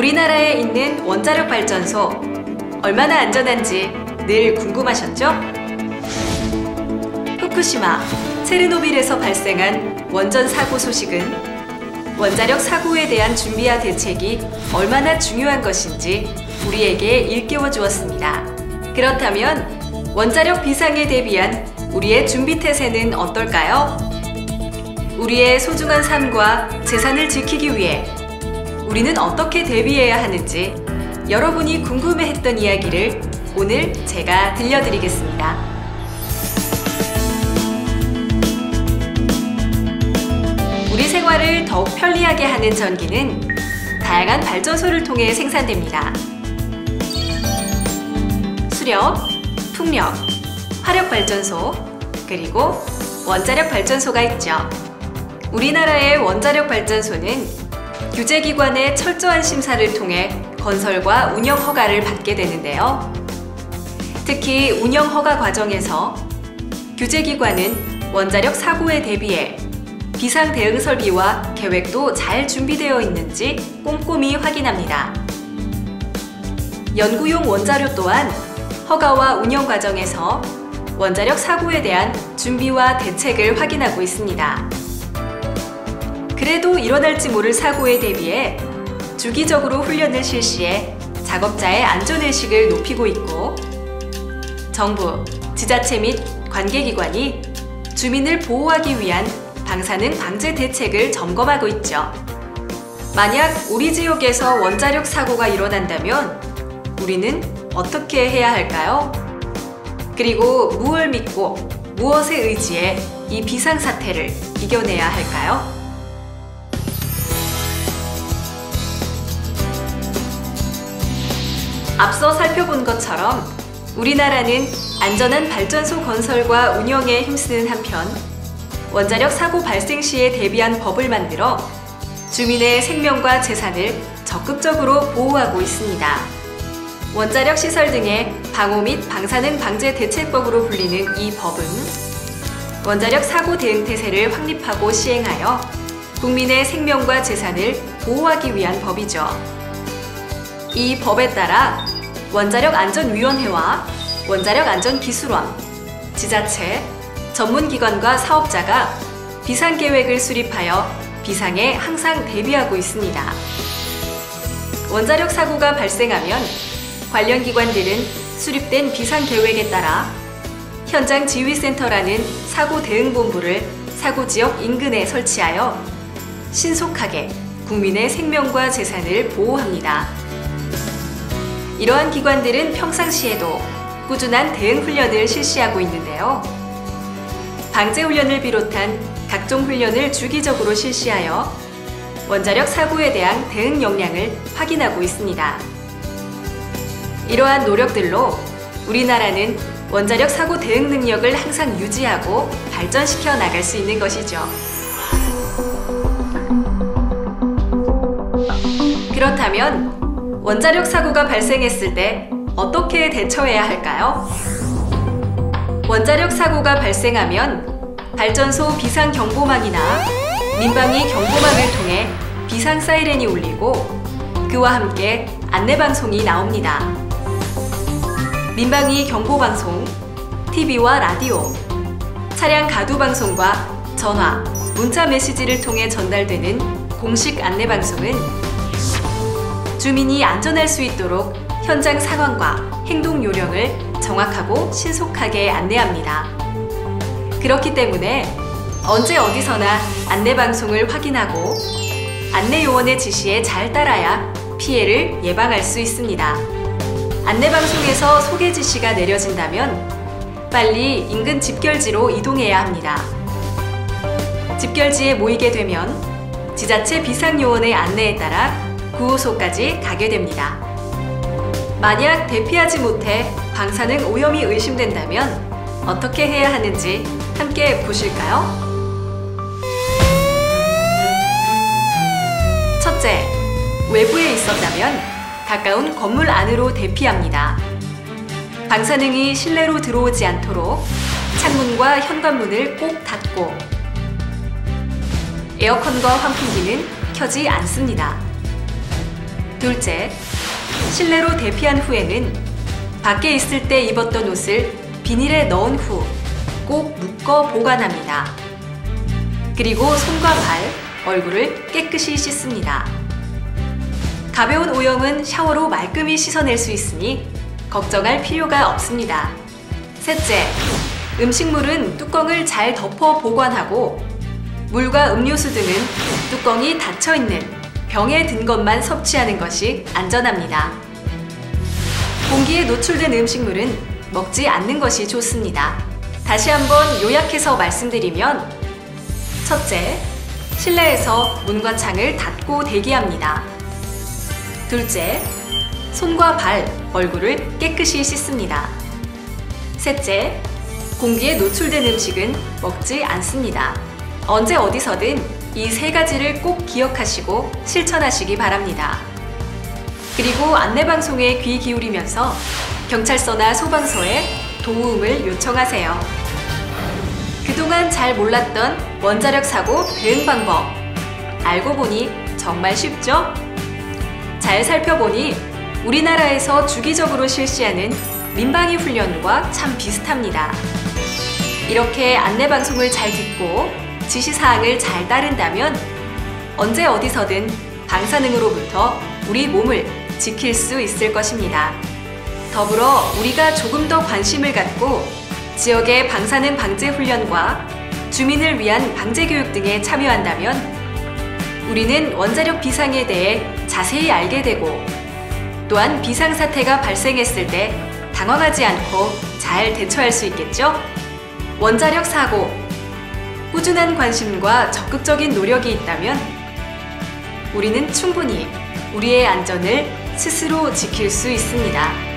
우리나라에 있는 원자력 발전소, 얼마나 안전한지 늘 궁금하셨죠? 후쿠시마, 체르노빌에서 발생한 원전 사고 소식은 원자력 사고에 대한 준비와 대책이 얼마나 중요한 것인지 우리에게 일깨워 주었습니다. 그렇다면 원자력 비상에 대비한 우리의 준비태세는 어떨까요? 우리의 소중한 삶과 재산을 지키기 위해 우리는 어떻게 대비해야 하는지 여러분이 궁금해했던 이야기를 오늘 제가 들려드리겠습니다. 우리 생활을 더욱 편리하게 하는 전기는 다양한 발전소를 통해 생산됩니다. 수력, 풍력, 화력발전소, 그리고 원자력 발전소가 있죠. 우리나라의 원자력 발전소는 규제기관의 철저한 심사를 통해 건설과 운영 허가를 받게 되는데요. 특히 운영 허가 과정에서 규제기관은 원자력 사고에 대비해 비상 대응 설비와 계획도 잘 준비되어 있는지 꼼꼼히 확인합니다. 연구용 원자료 또한 허가와 운영 과정에서 원자력 사고에 대한 준비와 대책을 확인하고 있습니다. 그래도 일어날지 모를 사고에 대비해 주기적으로 훈련을 실시해 작업자의 안전의식을 높이고 있고, 정부, 지자체 및 관계기관이 주민을 보호하기 위한 방사능 방제 대책을 점검하고 있죠. 만약 우리 지역에서 원자력 사고가 일어난다면 우리는 어떻게 해야 할까요? 그리고 무엇을 믿고 무엇에 의지해 이 비상사태를 이겨내야 할까요? 앞서 살펴본 것처럼 우리나라는 안전한 발전소 건설과 운영에 힘쓰는 한편 원자력 사고 발생 시에 대비한 법을 만들어 주민의 생명과 재산을 적극적으로 보호하고 있습니다. 원자력 시설 등의 방호 및 방사능 방제 대책법으로 불리는 이 법은 원자력 사고 대응 태세를 확립하고 시행하여 국민의 생명과 재산을 보호하기 위한 법이죠. 이 법에 따라 원자력안전위원회와 원자력안전기술원, 지자체, 전문기관과 사업자가 비상계획을 수립하여 비상에 항상 대비하고 있습니다. 원자력 사고가 발생하면 관련 기관들은 수립된 비상계획에 따라 현장지휘센터라는 사고대응본부를 사고지역 인근에 설치하여 신속하게 국민의 생명과 재산을 보호합니다. 이러한 기관들은 평상시에도 꾸준한 대응 훈련을 실시하고 있는데요. 방제 훈련을 비롯한 각종 훈련을 주기적으로 실시하여 원자력 사고에 대한 대응 역량을 확인하고 있습니다. 이러한 노력들로 우리나라는 원자력 사고 대응 능력을 항상 유지하고 발전시켜 나갈 수 있는 것이죠. 그렇다면 원자력 사고가 발생했을 때 어떻게 대처해야 할까요? 원자력 사고가 발생하면 발전소 비상경보망이나 민방위 경보망을 통해 비상 사이렌이 울리고 그와 함께 안내방송이 나옵니다. 민방위 경보방송, TV와 라디오, 차량 가두방송과 전화, 문자 메시지를 통해 전달되는 공식 안내방송은 주민이 안전할 수 있도록 현장 상황과 행동 요령을 정확하고 신속하게 안내합니다. 그렇기 때문에 언제 어디서나 안내방송을 확인하고 안내요원의 지시에 잘 따라야 피해를 예방할 수 있습니다. 안내방송에서 소개 지시가 내려진다면 빨리 인근 집결지로 이동해야 합니다. 집결지에 모이게 되면 지자체 비상요원의 안내에 따라 구호소까지 가게 됩니다. 만약 대피하지 못해 방사능 오염이 의심된다면 어떻게 해야 하는지 함께 보실까요? 첫째, 외부에 있었다면 가까운 건물 안으로 대피합니다. 방사능이 실내로 들어오지 않도록 창문과 현관문을 꼭 닫고 에어컨과 환풍기는 켜지 않습니다. 둘째, 실내로 대피한 후에는 밖에 있을 때 입었던 옷을 비닐에 넣은 후 꼭 묶어 보관합니다. 그리고 손과 발, 얼굴을 깨끗이 씻습니다. 가벼운 오염은 샤워로 말끔히 씻어낼 수 있으니 걱정할 필요가 없습니다. 셋째, 음식물은 뚜껑을 잘 덮어 보관하고 물과 음료수 등은 뚜껑이 닫혀있는 병에 든 것만 섭취하는 것이 안전합니다. 공기에 노출된 음식물은 먹지 않는 것이 좋습니다. 다시 한번 요약해서 말씀드리면 첫째, 실내에서 문과 창을 닫고 대기합니다. 둘째, 손과 발, 얼굴을 깨끗이 씻습니다. 셋째, 공기에 노출된 음식은 먹지 않습니다. 언제 어디서든 이 세 가지를 꼭 기억하시고 실천하시기 바랍니다. 그리고 안내방송에 귀 기울이면서 경찰서나 소방서에 도움을 요청하세요. 그동안 잘 몰랐던 원자력 사고 대응 방법 알고 보니 정말 쉽죠? 잘 살펴보니 우리나라에서 주기적으로 실시하는 민방위 훈련과 참 비슷합니다. 이렇게 안내방송을 잘 듣고 지시사항을 잘 따른다면 언제 어디서든 방사능으로부터 우리 몸을 지킬 수 있을 것입니다. 더불어 우리가 조금 더 관심을 갖고 지역의 방사능 방제 훈련과 주민을 위한 방제 교육 등에 참여한다면 우리는 원자력 비상에 대해 자세히 알게 되고 또한 비상사태가 발생했을 때 당황하지 않고 잘 대처할 수 있겠죠? 원자력 사고, 꾸준한 관심과 적극적인 노력이 있다면 우리는 충분히 우리의 안전을 스스로 지킬 수 있습니다.